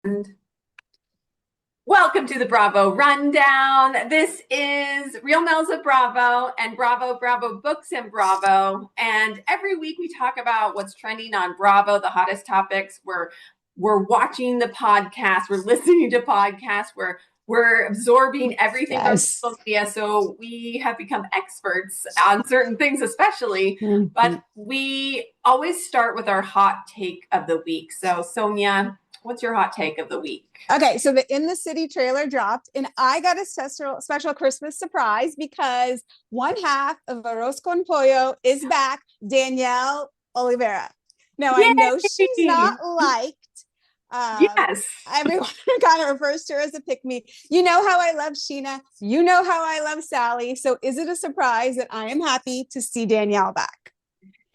And welcome to the Bravo Rundown. This is Real Melzer Bravo and Bravo Bravo Books and Bravo. And every week we talk about what's trending on Bravo, the hottest topics. We're watching the podcast, we're listening to podcasts, we're absorbing everything from Yes. social media. So we have become experts on certain things, especially. Mhm. But we always start with our hot take of the week. So Sonia, what's your hot take of the week? Okay, so the In the City trailer dropped, and I got a special Christmas surprise because one half of Arroz con Pollo is back, Danielle Olivera. Now, I know she's Yay! not liked. Um, Yes. Everyone kind of refers to her as a pick me. You know how I love Sheena. You know how I love Sally. So, is it a surprise that I am happy to see Danielle back?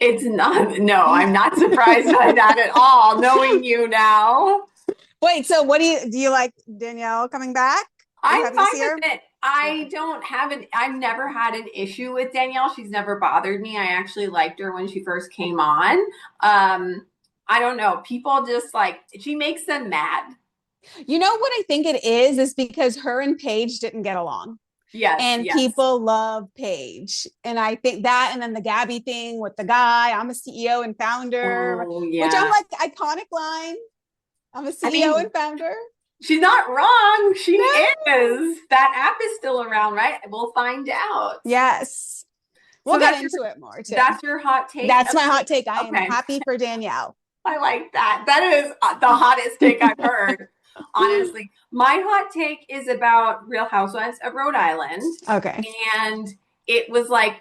It's not, no, I'm not surprised by that at all, knowing you now. Wait, so what do you like Danielle coming back? Are you I'm happy to fine see with her? it. Yeah. I've never had an issue with Danielle. She's never bothered me. I actually liked her when she first came on. I don't know. People just like, she makes them mad. You know what I think it is because her and Paige didn't get along. Yes, And yes. people love Paige. And I think that, and then the Gabby thing with the guy, I'm a CEO and founder, Oh, which I'm yeah. like, iconic line. I'm a I CEO mean, and founder. she's not wrong. She No. is. That app is still around, right? We'll find out. Yes. We'll So get that's into it more too. that's your hot take That's of my the hot week? take. I am Okay. happy for Danielle. I like that. That is the hottest take I've heard, honestly. My hot take is about Real Housewives of Rhode Island. Okay. And it was like,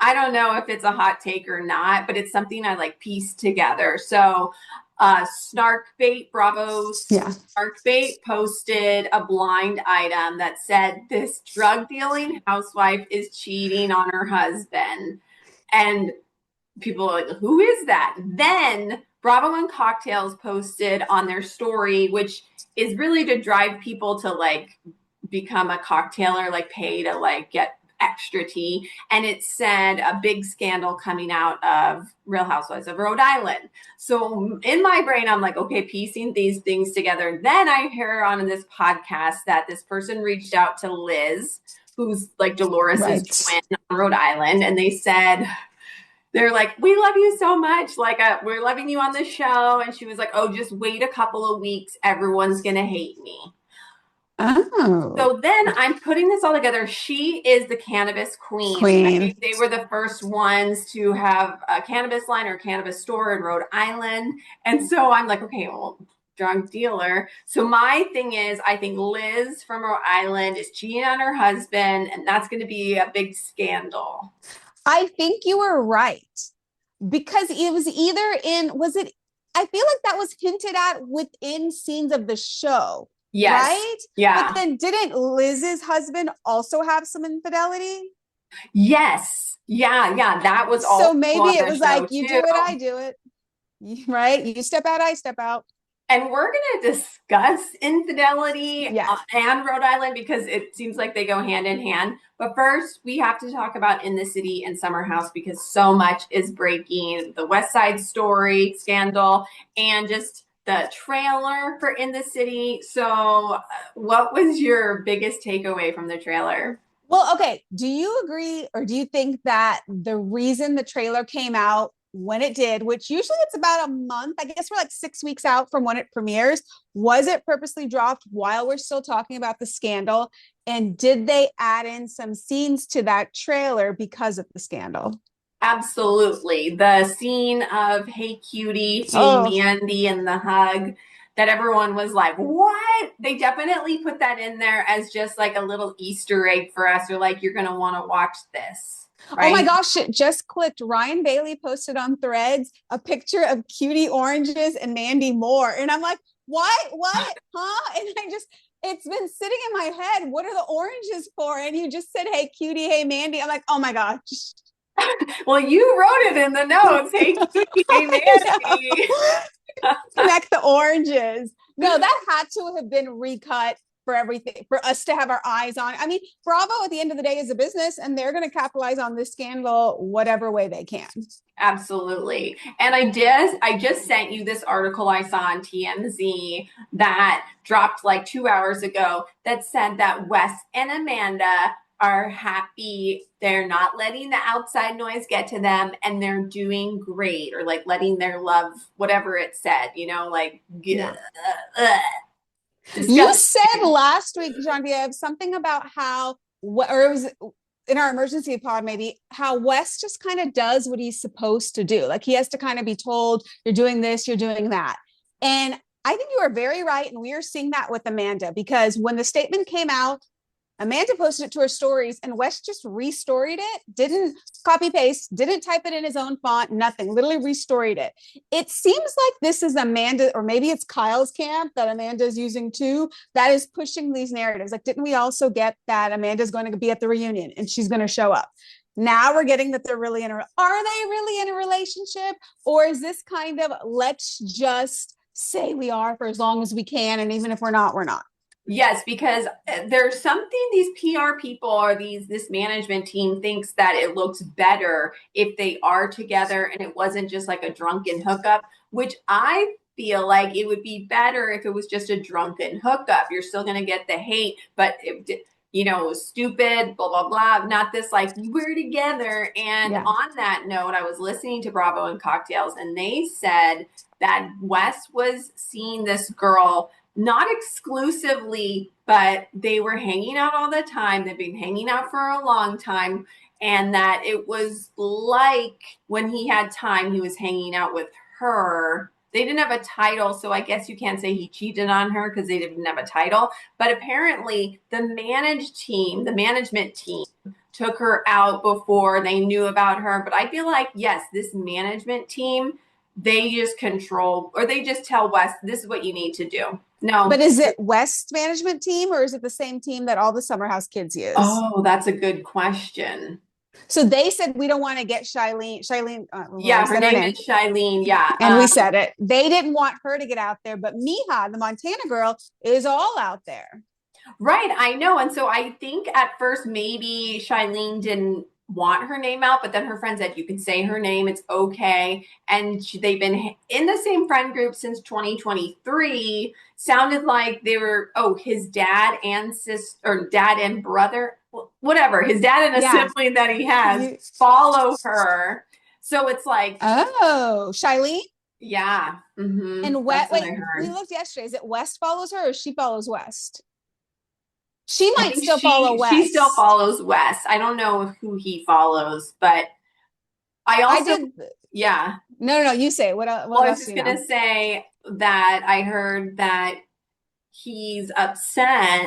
I don't know if it's a hot take or not, but it's something I like pieced together. So, Snarkbait, Bravo's Yeah. Snarkbait posted a blind item that said this drug dealing housewife is cheating on her husband. And people are like, who is that? Then Bravo and Cocktails posted on their story, which is really to drive people to like become a cocktailer, like pay to like get extra tea. And it said a big scandal coming out of Real Housewives of Rhode Island. So in my brain, I'm like, okay, piecing these things together. Then I hear on this podcast that this person reached out to Liz, who's like Dolores's Right. twin on Rhode Island, and they said, they're like, we love you so much. Like, we're loving you on the show. And she was like, oh, just wait a couple of weeks. Everyone's going to hate me. Oh, So then I'm putting this all together. She is the cannabis queen. I think Queen. they were the first ones to have a cannabis line or a cannabis store in Rhode Island. And so I'm like, okay, well, drug dealer. So my thing is, I think Liz from Rhode Island is cheating on her husband, and that's going to be a big scandal. I think you were right because it was either in, was it, I feel like that was hinted at within scenes of the show, Yes. right? But Yeah. then didn't Liz's husband also have some infidelity? Yes. Yeah. Yeah. That was So also maybe on it the was like, show you too. do it, I do it, right? You step out, I step out. And we're going to discuss infidelity Yes. and Rhode Island because it seems like they go hand in hand. But first, we have to talk about In the City and Summer House because so much is breaking. The West Side Story scandal and just the trailer for In the City. So, what was your biggest takeaway from the trailer? Well, okay. Do you agree or do you think that the reason the trailer came out when it did, which usually it's about a month, I guess we're like 6 weeks out from when it premieres, was it purposely dropped while we're still talking about the scandal? And did they add in some scenes to that trailer because of the scandal? Absolutely. The scene of Hey Cutie seeing Oh, Mandy and the hug that everyone was like, what? They definitely put that in there as just like a little Easter egg for us. Or like, you're going to want to watch this, oh my right? gosh, it just clicked. Ryan Bailey posted on Threads a picture of cutie oranges and Mandy Moore. And I'm like, what? What? Huh? And it's been sitting in my head. What are the oranges for? And you just said, hey, cutie, hey, Mandy. I'm like, oh my gosh. Well, you wrote it in the notes. Hey Cutie, hey Mandy. Connect the oranges. No, that had to have been recut for everything, for us to have our eyes on. I mean, Bravo at the end of the day is a business, and they're going to capitalize on this scandal whatever way they can. Absolutely. And I just sent you this article I saw on TMZ that dropped like 2 hours ago that said that Wes and Amanda are happy. They're not letting the outside noise get to them and they're doing great, or like letting their love, whatever it said, like Yeah. You disgusting. said last week, Genevieve, something about how, or it was in our emergency pod, maybe, how Wes just kind of does what he's supposed to do. Like he has to kind of be told, you're doing this, you're doing that. And I think you are very right. And we are seeing that with Amanda, because when the statement came out, Amanda posted it to her stories and Wes just restoried it, didn't copy paste, didn't type it in his own font, nothing, literally restoried it. It seems like this is Amanda, or maybe it's Kyle's camp that Amanda is using too, that is pushing these narratives. Like, didn't we also get that Amanda's going to be at the reunion and she's going to show up? Now we're getting that they're really are they really in a relationship? Or is this kind of, let's just say we are for as long as we can, and even if we're not, we're not? Yes, because there's something these PR people or this management team thinks that it looks better if they are together and it wasn't just like a drunken hookup, which I feel like it would be better if it was just a drunken hookup. You're still going to get the hate, but it was stupid, blah, blah, blah. Not this like we're together. And Yeah. on that note, I was listening to Bravo and Cocktails and they said that Wes was seeing this girl not exclusively, but they were hanging out all the time. They've been hanging out for a long time. And that it was like when he had time, he was hanging out with her. They didn't have a title, so I guess you can't say he cheated on her because they didn't have a title. But apparently the management team took her out before they knew about her. But I feel like, yes, this management team, they just control, or they just tell Wes, this is what you need to do. No. But is it West management team, or is it the same team that all the summer house kids use? Oh, that's a good question. So they said, we don't want to get Shailene. Yeah, her name is Shailene. Yeah. And we said it. They didn't want her to get out there, but Miha, the Montana girl, is all out there. Right, I know. And so I think at first maybe Shailene didn't want her name out, but then her friend said, you can say her name, it's okay. And they've been in the same friend group since 2023. Sounded like they were, his dad and sister, or dad and brother, whatever, his dad and a sibling that he has follow her. So it's like, oh, Shailene? Yeah. Mm-hmm. And wait, we looked yesterday. Is it West follows her or she follows West? She might still follow West. She still follows West. I don't know who he follows, but yeah. No, you say it. What else? Well, I was just going to say that I heard that he's upset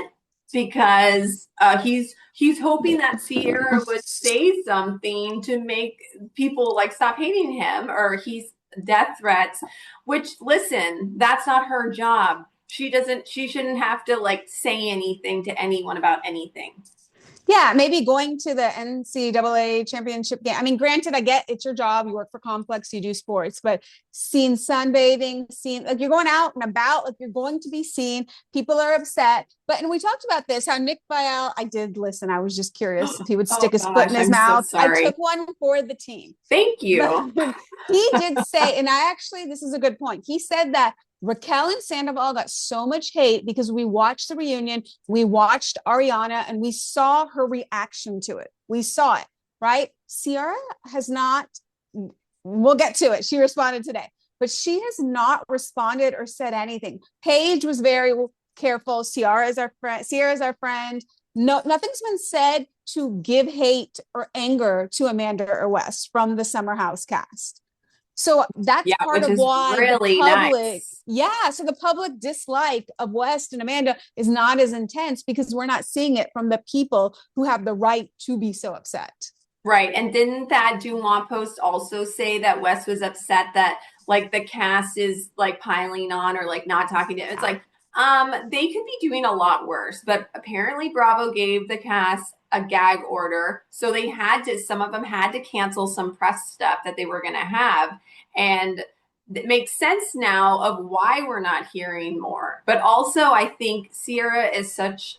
because he's hoping that Ciara would say something to make people like stop hating him, or he's death threats, which, listen, that's not her job. She shouldn't have to like say anything to anyone about anything. Yeah, maybe going to the NCAA championship game. I mean, granted, I get it's your job. You work for Complex, you do sports, but seeing sunbathing, like you're going out and about, like you're going to be seen. People are upset. And we talked about this, how Nick Viall, I did listen. I was just curious if he would stick his foot in his mouth. So I took one for the team. Thank you. He did say, and this is a good point. He said that Raquel and Sandoval got so much hate because we watched the reunion, we watched Ariana, and we saw her reaction to it. We saw it, right? Ciara has not, we'll get to it. She responded today, but she has not responded or said anything. Paige was very careful. Ciara is our friend. No, nothing's been said to give hate or anger to Amanda or Wes from the Summer House cast. So that's part of why really the public, nice. So the public dislike of West and Amanda is not as intense because we're not seeing it from the people who have the right to be so upset. Right. And didn't that Dumont post also say that West was upset that like the cast is like piling on or like not talking to him? It's like, they could be doing a lot worse, but apparently Bravo gave the cast a gag order. So some of them had to cancel some press stuff that they were going to have. And it makes sense now of why we're not hearing more. But also, I think Ciara is such,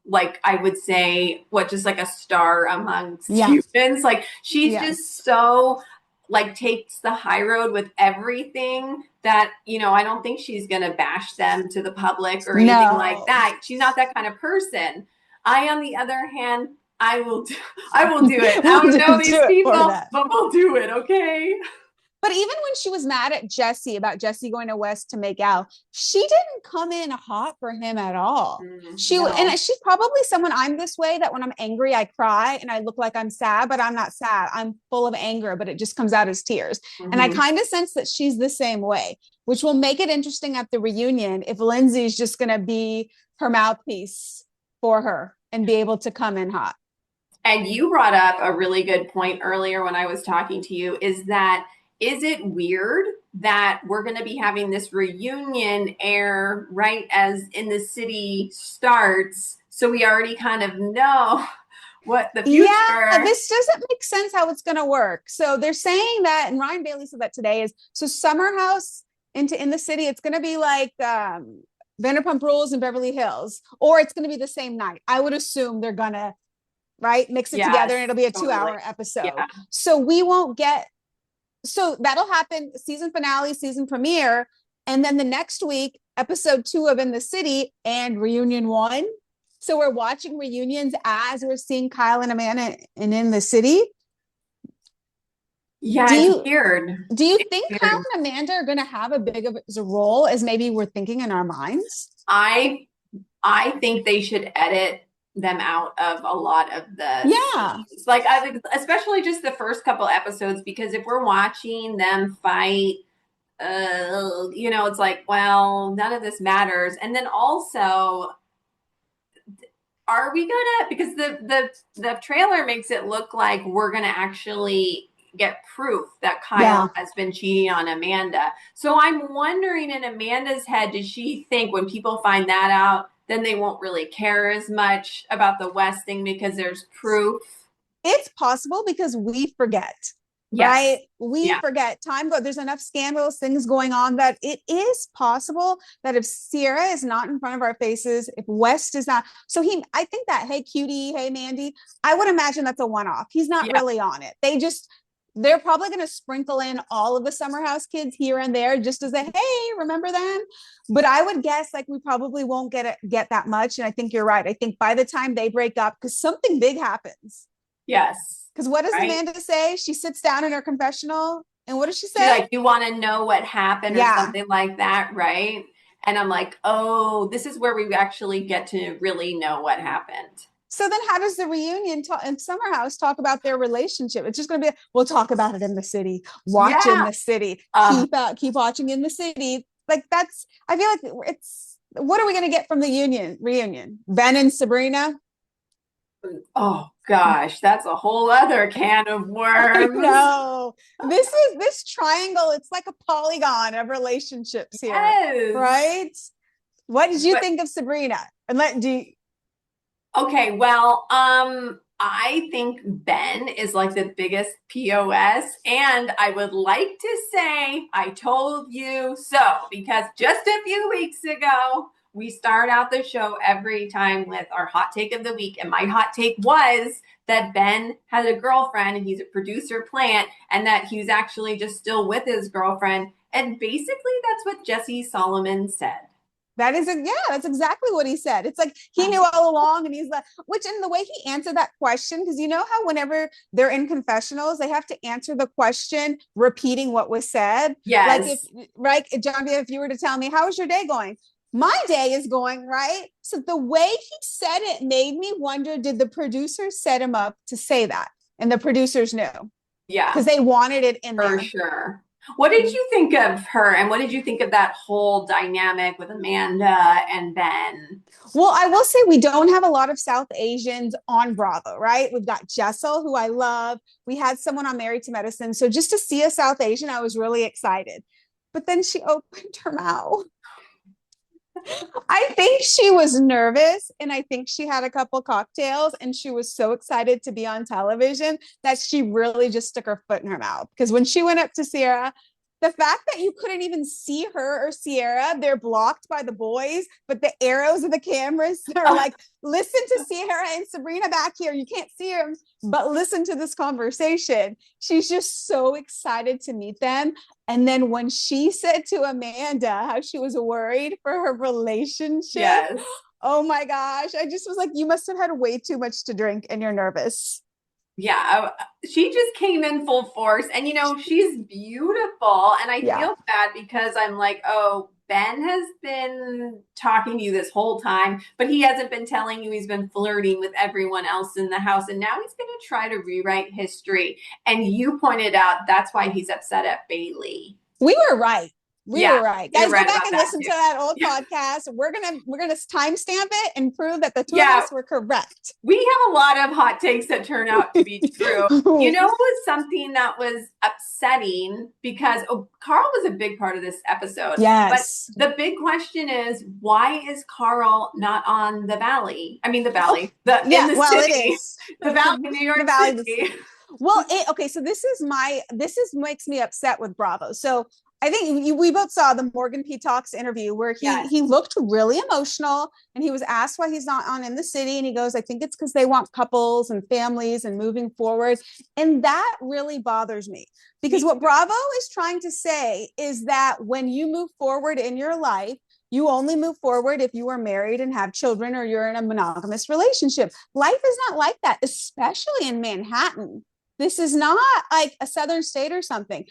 like I would say, what just like a star amongst Yeah. humans. Like she's just Yes. so like takes the high road with everything that I don't think she's gonna bash them to the public or anything like No. that. She's not that kind of person. I, on the other hand, I will do, I will do it. I We'll don't know do these it for people, that. but we'll do it, okay? But even when she was mad at Jesse about Jesse going to West to make out, she didn't come in hot for him at all. No. She's probably someone I'm this way that when I'm angry, I cry and I look like I'm sad, but I'm not sad. I'm full of anger, but it just comes out as tears. And I Mm-hmm. kind of sense that she's the same way, which will make it interesting at the reunion if Lindsay's just going to be her mouthpiece for her and be able to come in hot. And you brought up a really good point earlier when I was talking to you is it weird that we're going to be having this reunion air right as In the City starts? So we already kind of know what the Yeah, future. this doesn't make sense how it's going to work. So they're saying that, and Ryan Bailey said that today is so Summer House into In the City. It's going to be like Vanderpump Rules in Beverly Hills, or it's going to be the same night. I would assume they're going to mix it together, Yes, and it'll be a totally. 2-hour episode. Yeah. So we won't get. So that'll happen. Season finale, season premiere, and then the next week, episode 2 of In the City and reunion 1. So we're watching reunions as we're seeing Kyle and Amanda in the City. Yeah, Do it's you weird. do you It's think Kyle weird. and Amanda are going to have a big of a role as maybe we're thinking in our minds? I I think they should edit them out of a lot of the Yeah, scenes. Like especially just the first couple episodes, because if we're watching them fight, it's like, well, none of this matters. And then also, are we gonna, because the trailer makes it look like we're gonna actually get proof that yeah. Kyle has been cheating on Amanda. So I'm wondering, in Amanda's head, does she think when people find that out, then they won't really care as much about the West thing because there's proof? It's possible because we forget, right? Yes. We Yeah. forget time go. There's enough scandalous things going on that it is possible that if Ciara is not in front of our faces, if West is not, so I think that, hey, cutie, hey, Mandy, I would imagine that's a one-off. He's not Yeah. really on it. They're probably going to sprinkle in all of the Summer House kids here and there just as a, hey, remember them? But I would guess like we probably won't get that much. And I think you're right. I think by the time they break up, because something big happens. Yes. Because what does Right. Amanda say? She sits down in her confessional, and what does she She's say? like, you want to know what happened or Yeah. something like that, right? And I'm like, oh, this is where we actually get to really know what happened. So then, how does the reunion and Summer House talk about their relationship? It's just going to be, we'll talk about it in the city, watch in Yeah. the city, Uh, keep watching in the city. Like that's, I feel like it's. What are we going to get from the reunion? Ben and Sabrina. oh gosh, that's a whole other can of I worms. know. This triangle. It's like a polygon of relationships here, Yes. right? What did you But think of Sabrina? And let do you, okay, well, I think Ben is like the biggest POS, and I would like to say I told you so, because just a few weeks ago, we start out the show every time with our hot take of the week, and my hot take was that Ben has a girlfriend and he's a producer plant, and that he's actually just still with his girlfriend. And basically, that's what Jesse Solomon said. that's exactly what he said. It's like he knew all along, and he's like, which in the way he answered that question, because you know how whenever they're in confessionals, they have to answer the question repeating what was said. Like if Yes. right, Genevieve, if you were to tell me, how was your day going? My day is going right. So the way he said it made me wonder, did the producers set him up to say that? And the producers knew Yeah. because they wanted it in For there. sure. What did you think of her, and what did you think of that whole dynamic with Amanda and Ben? Well, I will say we don't have a lot of South Asians on Bravo, right? We've got Jessel, who I love. We had someone on Married to Medicine. So just to see a South Asian, I was really excited. But then she opened her mouth. I think she was nervous, and I think she had a couple cocktails, and she was so excited to be on television that she really just stuck her foot in her mouth. Because when she went up to Ciara, the fact that you couldn't even see her or Ciara, they're blocked by the boys, but the arrows of the cameras are like, listen to Ciara and Sabrina back here. You can't see them, but listen to this conversation. She's just so excited to meet them. And then when she said to Amanda how she was worried for her relationship, Yes. oh my gosh, I just was like, you must have had way too much to drink and you're nervous. Yeah, she just came in full force. And, she's beautiful. And I Yeah. feel bad because I'm like, oh, Ben has been talking to you this whole time, but he hasn't been telling you he's been flirting with everyone else in the house. And now he's going to try to rewrite history. And you pointed out that's why he's upset at Bailey. We were right. We Yeah, were right. you're Guys, right go back about and that listen too. to that old Yeah. podcast. We're gonna timestamp it and prove that the two of Yeah, us were correct. we have a lot of hot takes that turn out to be true. You know, it was something that was upsetting because Carl was a big part of this episode. Yes. But the big question is, why is Carl not on the Valley? I mean, the Valley, in the it city, is the Valley, in New York the Valley. City. Well, okay. So this makes me upset with Bravo. So I think we both saw the Morgan P. Talks interview where he looked really emotional and he was asked why he's not on In the City. And he goes, I think it's because they want couples and families and moving forward. And that really bothers me because what Bravo is trying to say is that when you move forward in your life, you only move forward if you are married and have children or you're in a monogamous relationship. Life is not like that, especially in Manhattan. This is not like a southern state or something.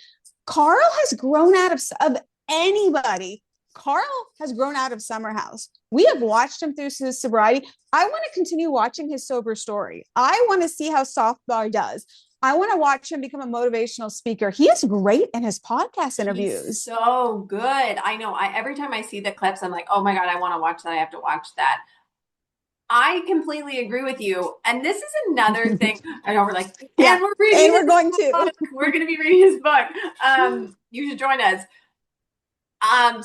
Carl has grown out of anybody. Carl has grown out of Summer House. We have watched him through his sobriety. I want to continue watching his sober story. I want to see how Soft Bar does. I want to watch him become a motivational speaker. He is great in his podcast interviews. He's so good. I know. Every time I see the clips, I'm like, oh my God, I want to watch that. I have to watch that. I completely agree with you. And this is another thing. I know we're like, and we're reading and we're going to. We're going to be reading his book. You should join us.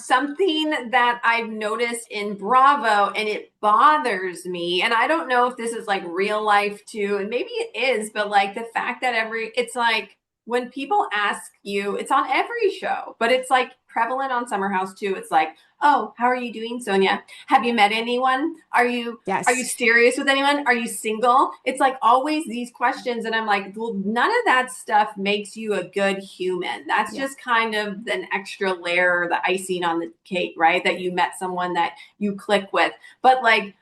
Something that I've noticed in Bravo, and it bothers me, and I don't know if this is like real life too, and maybe it is, but like the fact that it's like when people ask you, it's on every show, but it's like prevalent on Summer House too. It's like, oh, how are you doing, Sonia? Have you met anyone? Are you serious with anyone? Are you single? It's like always these questions. And I'm like, well, none of that stuff makes you a good human. That's just kind of an extra layer, the icing on the cake, right? That you met someone that you click with. But like,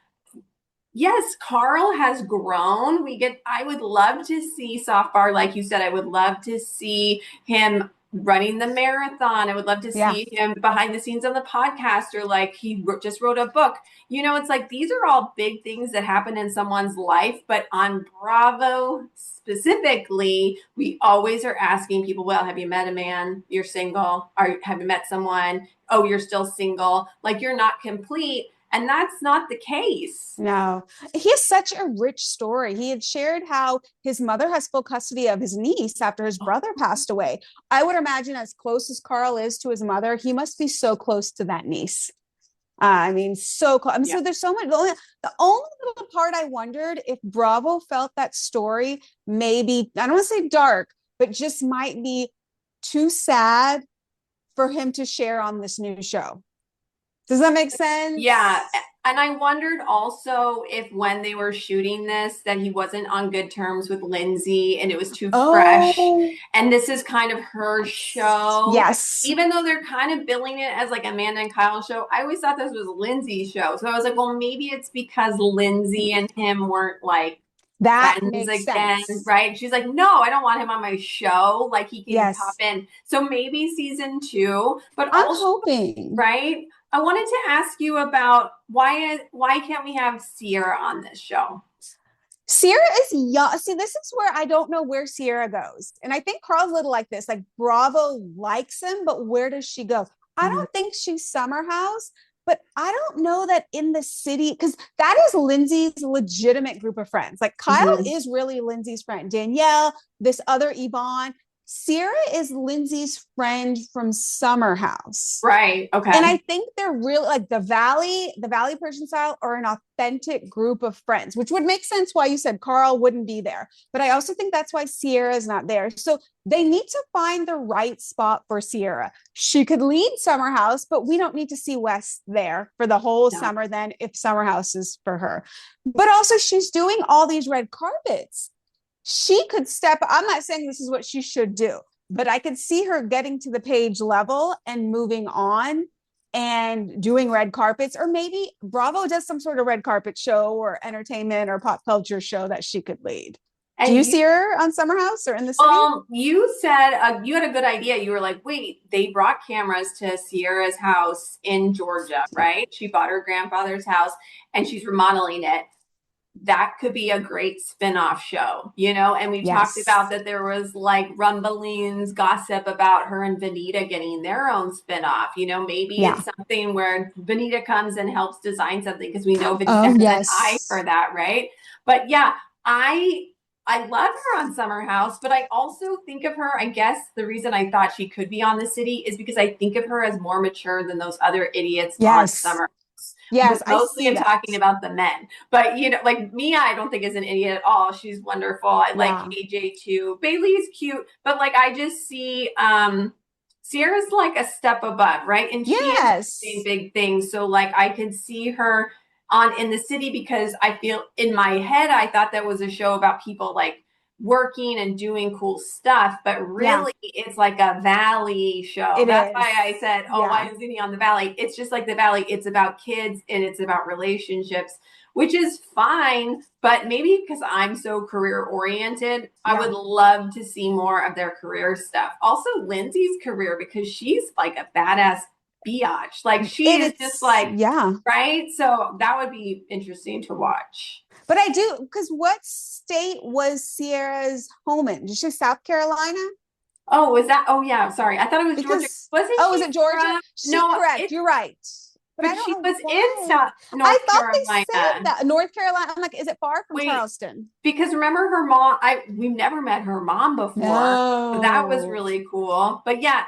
yes, Carl has grown. I would love to see Soft Bar, like you said, I would love to see him running the marathon. I would love to see him behind the scenes on the podcast, or like he just wrote a book. It's like these are all big things that happen in someone's life, but on Bravo specifically, we always are asking people, well, have you met a man? You're single. Have you met someone? Oh, you're still single. Like you're not complete. And that's not the case. No, he has such a rich story. He had shared how his mother has full custody of his niece after his brother passed away. I would imagine as close as Carl is to his mother, he must be so close to that niece. So close. So there's so much. The only little part I wondered if Bravo felt that story maybe, I don't want to say dark, but just might be too sad for him to share on this new show. Does that make sense? Yeah. And I wondered also if when they were shooting this, that he wasn't on good terms with Lindsay and it was too fresh. And this is kind of her show. Yes. Even though they're kind of billing it as like Amanda and Kyle's show, I always thought this was Lindsay's show. So I was like, well, maybe it's because Lindsay and him weren't like that friends makes again, sense. right? She's like, no, I don't want him on my show. Like he can pop in. So maybe season 2, but I'm also, hoping, right? I wanted to ask you about why can't we have Ciara on this show? Ciara is young. See, this is where I don't know where Ciara goes. And I think Carl's a little like this, like Bravo likes him, but where does she go? I don't think she's Summer House, but I don't know that In the City, because that is Lindsay's legitimate group of friends. Like Kyle is really Lindsay's friend. Danielle, this other Yvonne. Ciara is Lindsay's friend from Summer House. Right. And Okay. I think they're really like the Valley Persian style are an authentic group of friends, which would make sense why you said Carl wouldn't be there. But I also think that's why Ciara is not there. So they need to find the right spot for Ciara. She could lead Summer House, but we don't need to see Wes there for the whole No. summer then if Summer House is for her. But also she's doing all these red carpets. She could I'm not saying this is what she should do, but I could see her getting to the page level and moving on and doing red carpets, or maybe Bravo does some sort of red carpet show or entertainment or pop culture show that she could lead. Do And you you, see her on Summer House or in the city? you said you had a good idea. You were like, wait, they brought cameras to Ciara's house in Georgia, right? She bought her grandfather's house and she's remodeling it. That could be a great spinoff show, and we talked about Yes. that there was like rumblings, gossip about her and Vanita getting their own spinoff. Maybe Yeah. it's something where Vanita comes and helps design something because we know Vanita Oh, has an eye yes. for that, right? But yeah, I I love her on Summer House, but I also think of her, I guess the reason I thought she could be on the city is because I think of her as more mature than those other idiots on Yes. Summer. Yes, I Mostly see I'm that. talking about the men. But like Mia, I don't think is an idiot at all. She's wonderful. I like Yeah. AJ too. Bailey's cute, but like I just see Ciara's like a step above, right? And she is doing Yes. big things. So like I can see her on in the city because I feel in my head I thought that was a show about people like working and doing cool stuff, but Yeah, really it's like a valley show. it That's why is. I said, oh, why Yeah. is he on the valley? It's just like the valley. It's about kids and it's about relationships, which is fine. But maybe because I'm so career oriented, I would Yeah. love to see more of their career stuff. Also, Lindsay's career, because she's like a badass biatch. Like she is just like, Yeah. right? So that would be interesting to watch. But I do, because what state was Sierra's home in? Did she say South Carolina? Oh, was that? Oh, yeah. Sorry. I thought it was Georgia. Because Wasn't oh, is she it Georgia? from? She No, correct. You're right. But I but don't she know was in why. South I North thought they said Carolina. that North Carolina. I'm like, is it far from Wait, Charleston? because remember her mom? We've never met her mom before. So that was No. really cool. But yeah,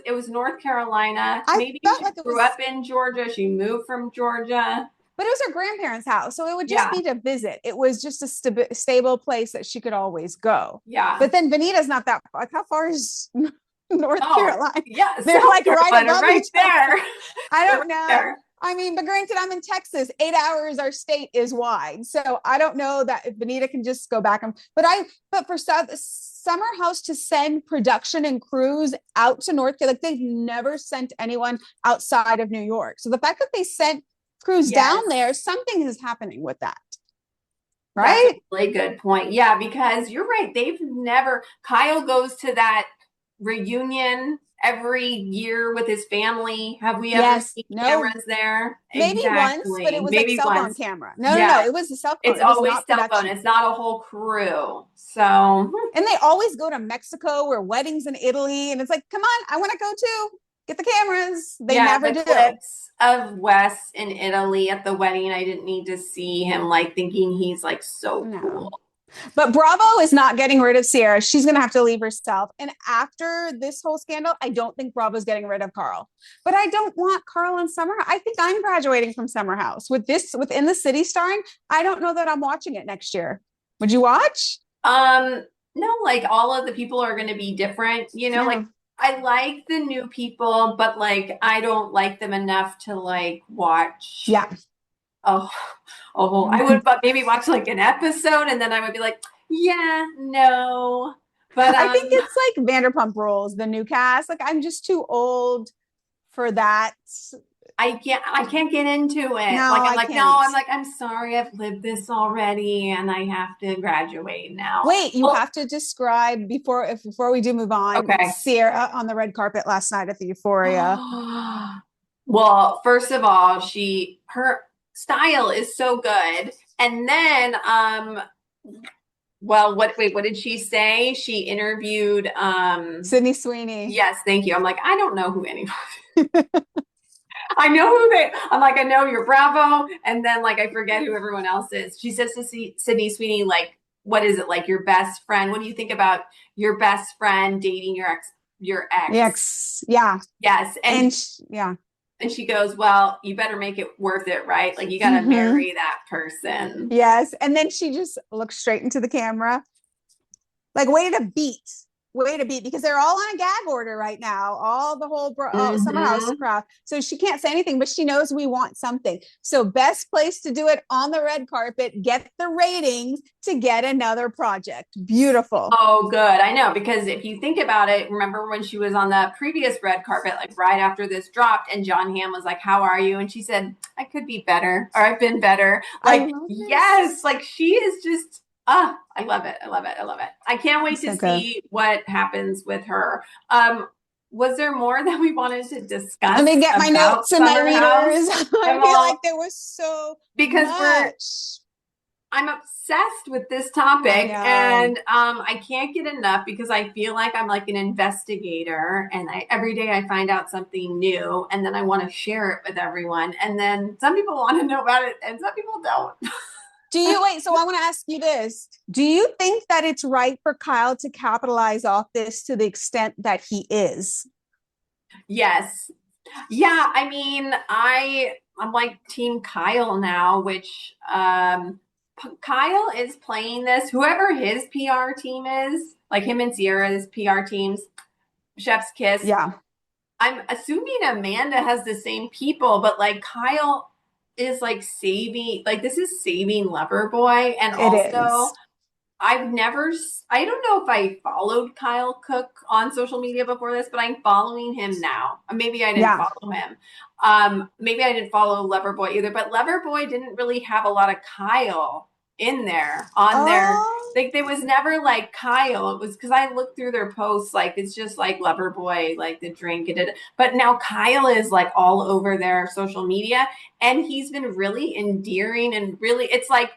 it was North Carolina. I Maybe felt she like it grew up was, in Georgia. She moved from Georgia. but it was her grandparents' house. So it would just Yeah, be to visit. It was just a stable place that she could always go. yeah. But then Vanita's not that far. Like, how far is North Oh, Carolina? yeah. They're South like right Carolina, above right each other. there. I They're don't right know. there. I mean, but granted, I'm in Texas. 8 hours, our state is wide, so I don't know that if Benita can just go back. But for Summer House to send production and crews out to North Carolina, like they've never sent anyone outside of New York. So the fact that they sent crews down Yes. there, something is happening with that, That's a right? really good point. Yeah, because you're right. They've never, Kyle goes to that reunion every year with his family. Have we ever Yes. seen No. cameras there? Maybe once, but it Exactly. was like Maybe cell phone once. camera. No, no, no. Yeah. It was the cell phone. It's It was always not cell phone. production. It's not a whole crew. So, And they always go to Mexico or weddings in Italy. And it's like, come on, I want to go too. Get the cameras. They yeah, never the do. clips of Wes in Italy at the wedding, I didn't need to see him like thinking he's like so No. cool. But Bravo is not getting rid of Ciara. She's going to have to leave herself. And after this whole scandal, I don't think Bravo's getting rid of Carl. But I don't want Carl and Summer. I think I'm graduating from Summer House with this within the city starring. I don't know that I'm watching it next year. Would you watch? No, like all of the people are going to be different, like Yeah. I like the new people, but like I don't like them enough to like watch. Yeah. Oh, oh, I would but maybe watch like an episode and then I would be like, yeah, no. But I think it's like Vanderpump Rules, the new cast. Like I'm just too old for that. I can't get into it. No, Like I'm I like, no, can't. I'm sorry, I've lived this already and I have to graduate now. Wait, you Well, have to describe before we do move on. okay. Ciara on the red carpet last night at the Euphoria. Well, first of all, her style is so good. And then well, what did she say? She interviewed Sydney Sweeney. yes, thank you. I'm like, I don't know who anyone. I know who they. I'm like, I know you're Bravo, and then like I forget who everyone else is. She says to see Sydney Sweeney like what is it, like your best friend? What do you think about your best friend dating your ex? Yeah. Yes. Yeah. And she goes, well, you better make it worth it, right? Like you got to Hmm. marry that person. Yes. And then she just looks straight into the camera, like, way to beat, because they're all on a gag order right now. All the whole Summer House Mm-hmm. crowd. So she can't say anything, but she knows we want something. So best place to do it on the red carpet, get the ratings to get another project. Beautiful. Oh, good. I know, because if you think about it, remember when she was on the previous red carpet, like right after this dropped, and John Hamm was like, how are you? And she said, I could be better, or I've been better. I Like, love yes, this. like she is just, I love it. I love it. I love it. I can't wait to So good. see what happens with her. Was there more that we wanted to Let discuss me get my about notes and my Summer House? readers. I And feel like well, there was so because much. I'm obsessed with this I topic, know. and I can't get enough because I feel like I'm like an investigator, and every day I find out something new, and then I want to share it with everyone. And then some people want to know about it, and some people don't. Do you wait? So I want to ask you this. Do you think that it's right for Kyle to capitalize off this to the extent that he is? Yes, yeah. I mean, I'm like Team Kyle now, which Kyle is playing this. Whoever his PR team is, like him and Ciara's PR teams, Chef's Kiss. Yeah, I'm assuming Amanda has the same people, but like Kyle is like saving, like this is saving Loverboy. And it also, is. I don't know if I followed Kyle Cook on social media before this, but I'm following him now. Maybe I didn't Yeah. follow him. Maybe I didn't follow Loverboy either, but Loverboy didn't really have a lot of Kyle in there on their, Oh, like there was never like Kyle. It was because I looked through their posts, like it's just like Loverboy, like the drink and it. But now Kyle is like all over their social media, and he's been really endearing and really, it's like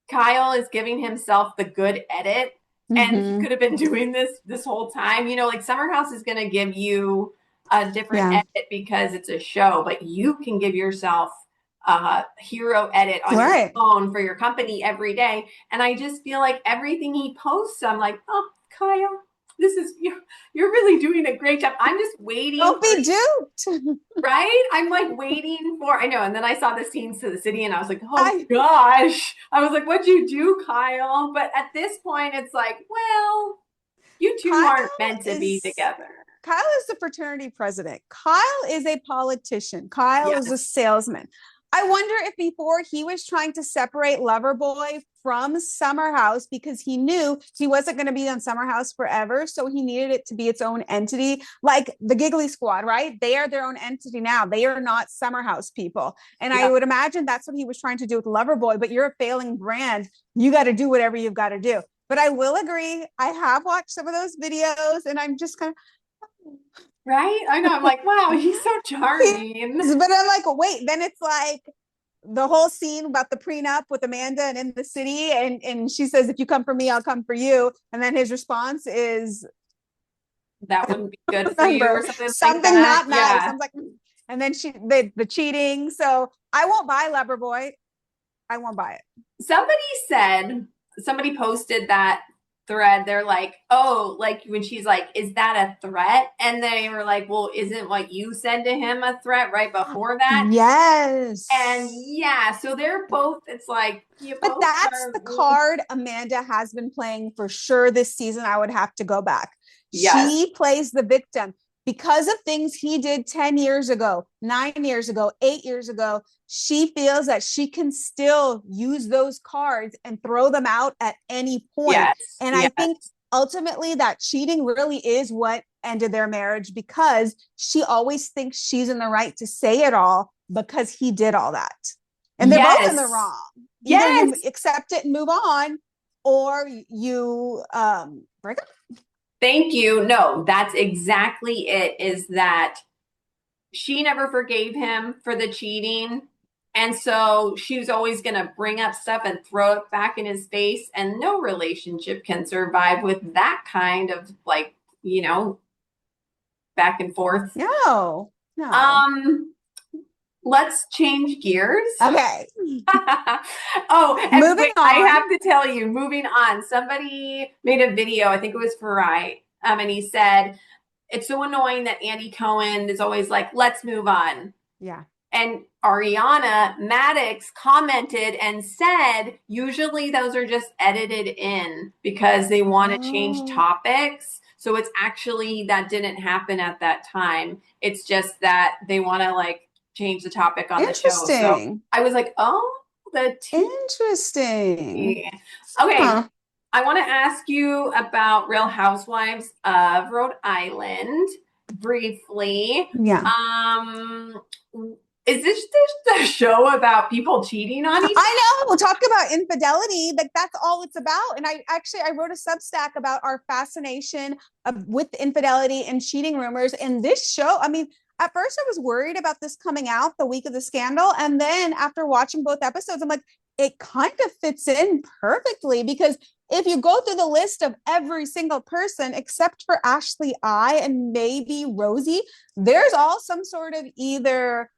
Kyle is giving himself the good edit, and he mm-hmm. could have been doing this whole time. You know, like Summer House is going to give you a different Yeah. edit because it's a show, but you can give yourself a hero edit on your Right. phone for your company every day. And I just feel like everything he posts, I'm like, oh, Kyle, this is you're really doing a great job. I'm just waiting Don't for be duped. right? I'm like waiting for, I know. And then I saw the scenes to the city and I was like, oh I gosh. I was like, what'd you do, Kyle? But at this point, it's like, well, you two Kyle aren't meant to be is together. Kyle is the fraternity president. Kyle is a politician. Kyle is a Yes. salesman. I wonder if before he was trying to separate Loverboy from Summer House because he knew he wasn't going to be on Summer House forever. So he needed it to be its own entity, like the Giggly Squad, right? They are their own entity now. They are not Summer House people. And I Yep. would imagine that's what he was trying to do with Loverboy, but you're a failing brand. You got to do whatever you've got to do. But I will agree, I have watched some of those videos and I'm just kind Right? I know. I'm like, wow, of, he's so charming. but I'm like, wait, then it's like the whole scene about the prenup with Amanda and in the city, and she says, if you come for me, I'll come for you. And then his response is, That wouldn't be good for you or remember, something like something that. not nice. I Yeah. was like, and then the cheating. So I won't buy Loverboy. I won't buy it. Somebody said, somebody posted that thread. They're like, oh, like when she's like, is that a threat? And they were like, well, isn't what you said to him a threat right before that? And Yes. yeah, so they're both, it's like, you But both that's are, the card Amanda has been playing for sure this season. I would have to go back. yes, She plays the victim because of things he did 10 years ago, 9 years ago, 8 years ago. She feels that she can still use those cards and throw them out at any point. yes, And I yes, think ultimately that cheating really is what ended their marriage because she always thinks she's in the right to say it all because he did all that. And they're both in the yes, wrong. Either you yes. accept it and move on, or you break up. Thank you. No, that's exactly it, is that she never forgave him for the cheating. And so she was always going to bring up stuff and throw it back in his face. And no relationship can survive with that kind of like, you know, back and forth. No, no. Um, let's change gears. Okay. Oh, and Moving wait, I on. have to tell you, moving on, somebody made a video, I think it was Farai, and he said, it's so annoying that Andy Cohen is always like, let's move on. Yeah. And Ariana Maddox commented and said, usually those are just edited in because they want to change Oh, topics. So it's actually that didn't happen at that time. It's just that they want to like change the topic on the show. So interesting. I was like, oh, the Interesting. tea. Okay. Huh. I want to ask you about Real Housewives of Rhode Island briefly. Yeah. Is this the show about people cheating on each I know. Talk about infidelity. Like that's all it's about. And I wrote a Substack about our fascination with infidelity and cheating rumors. And this show, I mean, at first I was worried about this coming out the week of the scandal. And then after watching both episodes, I'm like, it kind of fits in perfectly because if you go through the list of every single person except for Ashley I and maybe Rosie, there's all some sort of either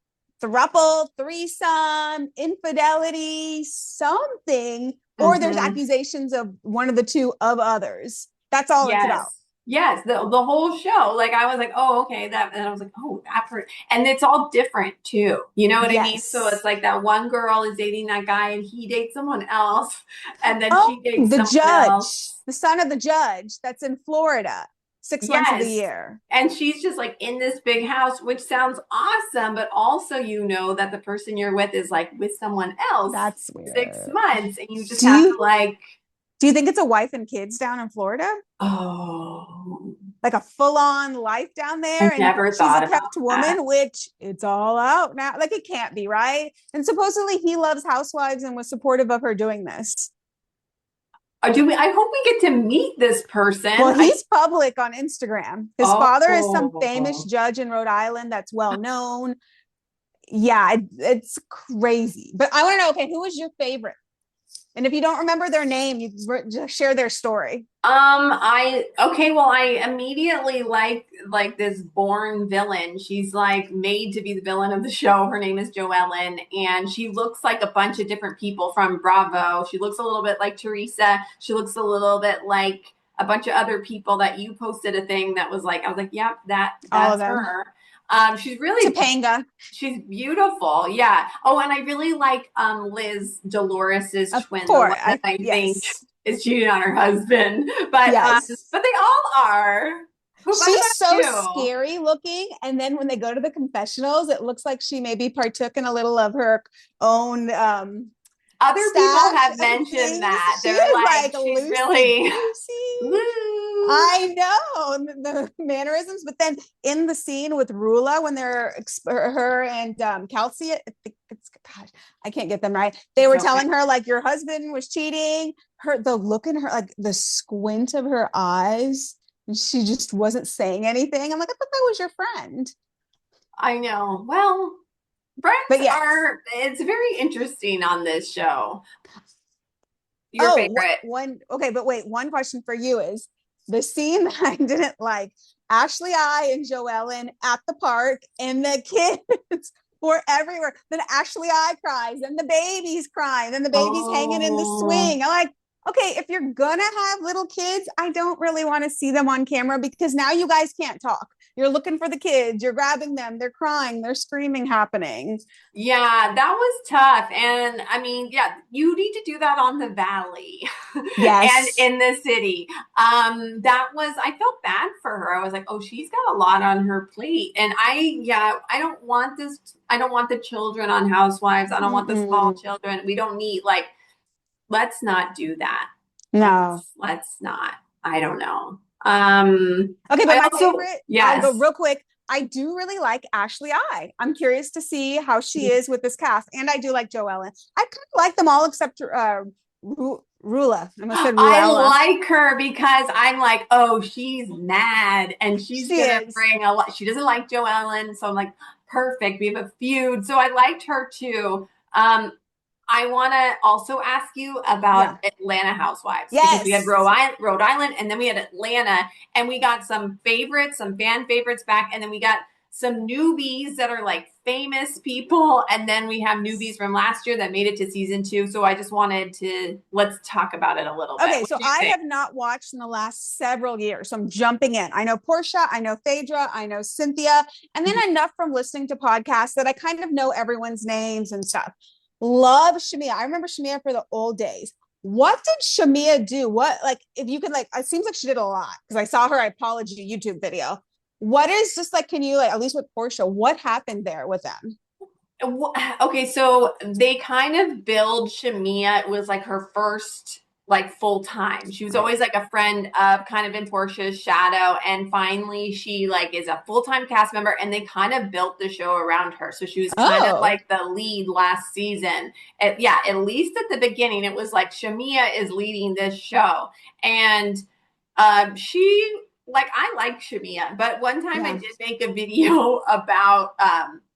throuple, threesome, infidelity, something, or there's Mm-hmm. accusations of one of the two of others. That's all it's about. Yes. Yes, the whole show. Like I was like, oh, okay, that, and I was like, oh, that part, and it's all different too. You know what I mean? So it's Yes. like that one girl is dating that guy, and he dates someone else, and then Oh, she dates the someone judge, else. the son of the judge that's in Florida, 6 months of the Yes. year. And she's just like in this big house, which sounds awesome, but also you know that the person you're with is like with someone else That's 6 weird. months, and you just Do have to you like, do you think it's a wife and kids down in Florida? oh, Like a full-on life down I there and never she's a thought about kept that. woman, which it's all out now. Like it can't be, right? And supposedly he loves housewives and was supportive of her doing this. Do we? I hope we get to meet this person. Well, he's public on Instagram. His father is some famous Oh, judge in Rhode Island that's well known. Yeah, it's crazy. But I want to know, okay, who is your favorite? And if you don't remember their name, you just share their story. I okay, well, I immediately like this born villain. She's like made to be the villain of the show. Her name is Joellen, and she looks like a bunch of different people from Bravo. She looks a little bit like Teresa. She looks a little bit like a bunch of other people that you posted a thing that was like, I was like, yep, All of that's them. her. She's really Topanga. she's beautiful. Yeah. Oh, and I really like Liz Dolores's Of twin, the one course. that I think Yes. is cheating on her husband. Yes. But they all are. What She's about so you? scary looking. And then when they go to the confessionals, it looks like she maybe partook in a little of her own Other people stash have of mentioned things. that. She They're is like, like she's loosey really goosey. woo. I know the mannerisms, but then in the scene with Rula, when they're her and Kelsey, gosh, I can't get them right. They It's were okay. telling her like your husband was cheating. The look in her, like the squint of her eyes, and she just wasn't saying anything. I'm like, I thought that was your friend, I know. Well, friends but yes. are, it's very interesting on this show. Your Oh, favorite. one. Okay, but wait. One question for you is the scene that I didn't like. Ashley I and Joellen at the park, and the kids were everywhere. Then Ashley I cries, and the baby's crying, and the baby's hanging in the Oh, swing. I'm like, okay, if you're gonna have little kids, I don't really want to see them on camera because now you guys can't talk. You're looking for the kids, you're grabbing them, they're crying, they're screaming happening. yeah, that was tough. And I mean, yeah, you need to do that on the valley and Yes. in the city. That was, I felt bad for her. I was like, oh, she's got a lot on her plate. And yeah, I don't want this. I don't want the children on Housewives. I don't want the small Mm-mm. children. We don't need, like, let's not do that. No. Let's not. I don't know. Okay, but I my also, favorite, I'll go yes. real quick. I do really like Ashley I. I'm curious to see how she is with this cast. And I do like Joellen. I kind of like them all except Rula. I almost said I Ruella. like her because I'm like, oh, she's mad and she's She gonna is. bring a lot. She doesn't like Joellen, so I'm like, perfect. We have a feud. So I liked her too. I want to also ask you about Yeah. Atlanta Housewives because we had Yes. Rhode Island and then we had Atlanta and we got some favorites, some fan favorites back, and then we got some newbies that are like famous people, and then we have newbies from last year that made it to season 2. So I just wanted to let's talk about it a little bit. Okay, What so do you I think? have not watched in the last several years. So I'm jumping in. I know Portia, I know Phaedra, I know Cynthia, and then enough from listening to podcasts that I kind of know everyone's names and stuff. Love Shamia. I remember Shamia for the old days. What did Shamia do? What, like, if you could, like, it seems like she did a lot because I saw her apology YouTube video. What is just like, can you, like, at least with Portia, what happened there with them? Okay, so they kind of billed Shamia. It was like her first like full time. She was always like a friend of kind of in Portia's shadow, and finally she like is a full time cast member, and they kind of built the show around her. So she was kind of Oh, like the lead last season. Yeah, at least at the beginning, it was like Shamia is leading this show, and she like I like Shamia, but one time I yeah. did make a video about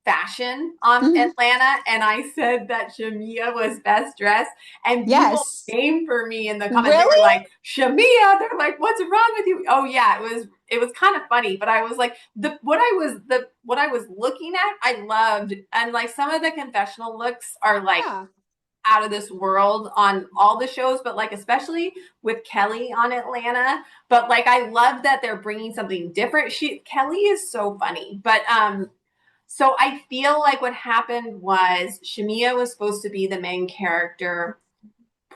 fashion on Mhm. Atlanta, and I said that Shamia was best dressed, and people Yes. came for me in the comments. They were Really? like, "Shamia," they're like, "What's wrong with you?" Oh yeah, it was kind of funny, but I was like what I was looking at, I loved, and like some of the confessional looks are like Yeah. out of this world on all the shows, but like especially with Kelly on Atlanta. But like I love that they're bringing something different. Kelly is so funny, but so I feel like what happened was Shamia was supposed to be the main character.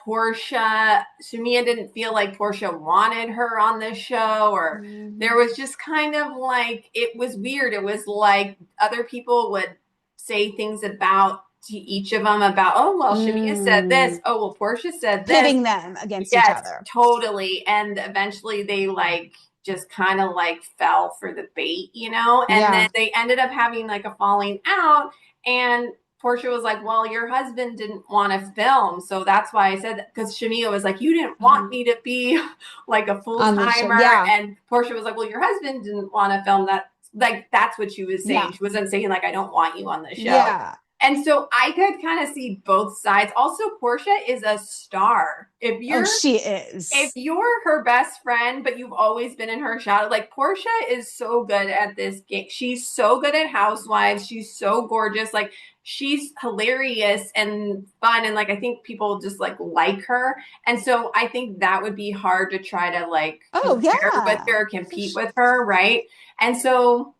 Shamia didn't feel like Portia wanted her on the show, or there Mhm. was just kind of like, it was weird. It was like other people would say things about to each of them about, oh, well, Shamia said this. Mm. Oh, well, Portia said this. Pitting them against each Yes, other. totally. And eventually they like just kind of like fell for the bait, and then Yeah. they ended up having like a falling out. And Portia was like, well, your husband didn't want to film. So that's why I said that, because Shamia was like, you didn't want Mhm. me to be like a full On the show. timer. Yeah. And Portia was like, well, your husband didn't want to film that. Like, that's what she was saying. Yeah. She wasn't saying, like, I don't want you on the show. Yeah. And so I could kind of see both sides. Also, Portia is a star. Oh, she is. If you're her best friend, but you've always been in her shadow, like Portia is so good at this game. She's so good at Housewives. She's so gorgeous. Like she's hilarious and fun. And like I think people just like her. And so I think that would be hard to try to like Oh, compare with yeah. her, For compete sure. with her, right? And so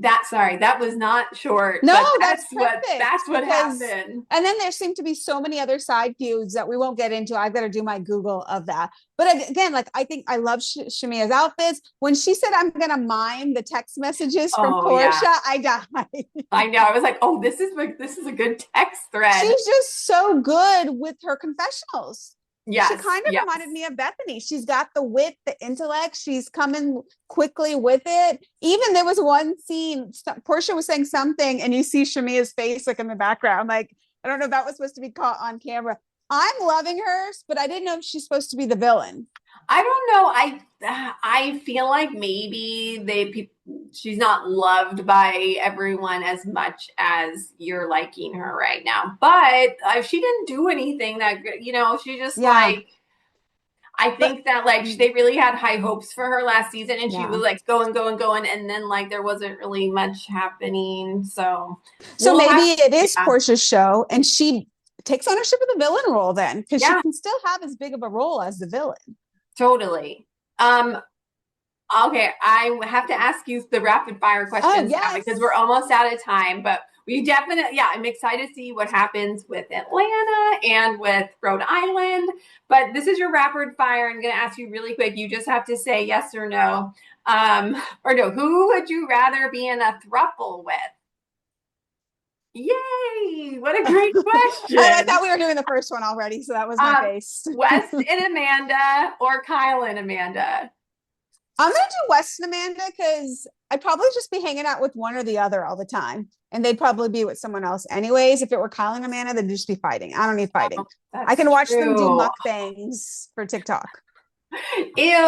that was not short, No, but that's that's perfect what because, happened. and then there seem to be so many other side feuds that we won't get into. I've got to do my Google of that. But again, like I think I love Shamia's outfits. When she said, I'm going to mime the text messages from Oh yeah. Portia, I died. I know. I was like, oh, this is a good text thread. She's just so good with her confessionals. She Yes, kind of yes. reminded me of Bethany. She's got the wit, the intellect. She's coming quickly with it. Even there was one scene, Portia was saying something, and you see Shamia's face like in the background. Like, I don't know if that was supposed to be caught on camera. I'm loving hers, but I didn't know if she's supposed to be the villain. I don't know. I feel like maybe she's not loved by everyone as much as you're liking her right now. But she didn't do anything that she just Yeah. like I But think that like they really had high hopes for her last season, and she yeah. was like going, going, going, and then like there wasn't really much happening. So So we'll maybe have it is yeah, Portia's show, and she takes ownership of the villain role then, because she yeah, can still have as big of a role as the villain. totally. Okay, I have to ask you the rapid fire Oh, questions now because we're yes. almost out of time. But we definitely, yeah, I'm excited to see what happens with Atlanta and with Rhode Island. But this is your rapid fire. I'm going to ask you really quick. You just have to say yes or no. Or no, who would you rather be in a thruple with? Yay! What a great I question. thought we were doing the first one already, so that was my Um, face. West and Amanda or Kyle and Amanda? I'm gonna do West and Amanda because I'd probably just be hanging out with one or the other all the time. And they'd probably be with someone else. Anyways, if it were Kyle and Amanda, they'd just be fighting. I don't need Oh, fighting. I that's can watch them do true. mukbangs for TikTok. Ew.